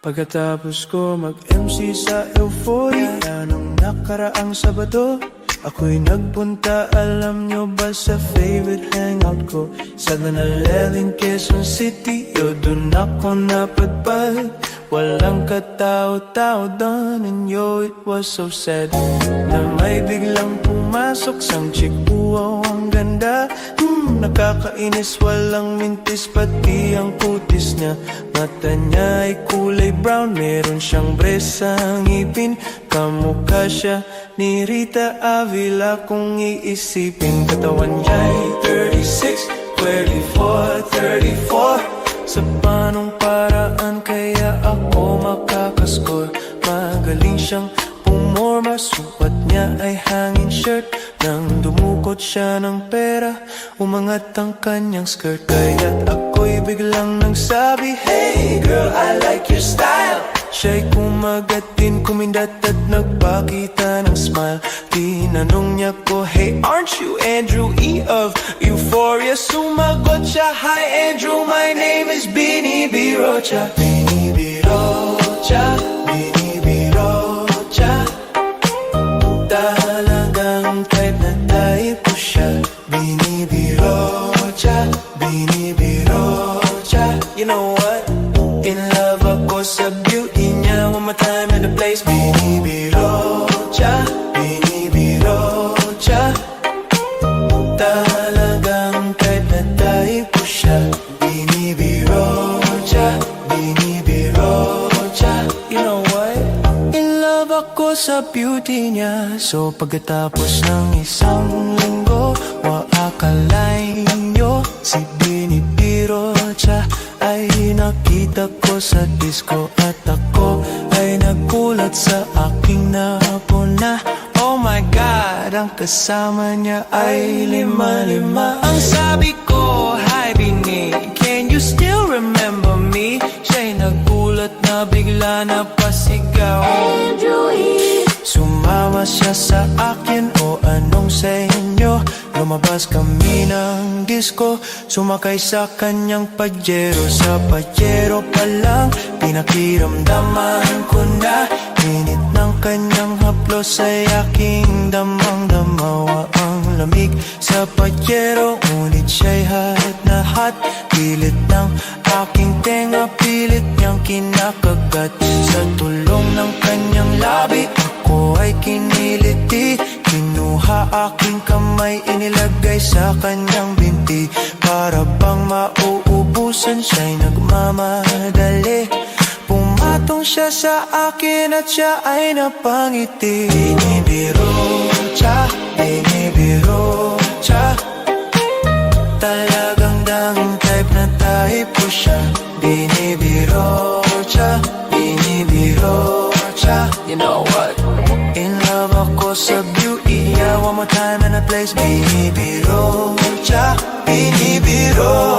Pagkatapos ko mag-MC sa Euphoria nung nakaraang Sabado, ako'y nagpunta, alam nyo ba, sa favorite hangout ko sa Nanalela, Quezon City. Dun ako napadpad, walang katao-tao doon. And yo, it was so sad na may biglang pumasok sang chick. Wow, ang ganda, nakakainis, walang mintis, pati ang kutis niya. Mata niya ay kulay brown, meron siyang bresang ngipin. Kamukha siya ni Rita Avila kung iisipin. Katawan niya ay 36, 24, 34. Sa panong paraan kaya ako makakaskor. Magaling siyang pumorma, suot niya ay hangin shirt. Nang dumukot siya ng pera, umangat ang kanyang skirt. Kaya't ako'y biglang nagsabi, hey girl, I like your style. Siya'y kumagat din, kumindat at nagpakita ng smile. Tinanong niya ko, hey, aren't you Andrew E. of Euphoria? Sumagot siya, hi Andrew, my name is Bini Birocha. Bini Birocha, Bini Birocha. Talagang type na type siya. Bini Birocha, Bini Birocha. You know what? In love ako sa beauty niya. One more time in the place. Bini Birocha, Bini Birocha. Talagang type na type siya. Bini Birocha, Bini Birocha. You know what? In love ako sa beauty niya. So pagkatapos ng isang linggo, waakalain nyo si Bini Birocha ay nakita ko sa disco. At ako ay nagulat sa aking napuna. Oh my God, ang kasama niya ay lima-lima. Ang sabi ko, hi Bini, can you still remember me? Siya'y nagulat na bigla na pasigaw, Andrew E. Sumama siya sa akin, o anong sa inyo? Lumabas kami ng disco, sumakay sa kanyang pajero. Sa pajero pa lang, pinakiramdaman ko na init ng kanyang haplos ay aking damang-damawa. Ang lamig sa pajero, ngunit siya'y hot na hot. Pilit ng aking tenga, pilit niyang kinakagat. Sa tulong ng kanyang labi, ako ay kiniliti. Kinuha aking kamay, inilagay sa kanyang binti. Para bang mauubusan, siya'y nagmamadali. Pumatong siya sa akin at siya ay napangiti. Bini Birocha, Bini Birocha. Talagang danging type na type ko siya. Bini Birocha, Bini Birocha. You know what? In love ako sa beauty niya. One more time in a place. Bini Birocha, Bini Birocha.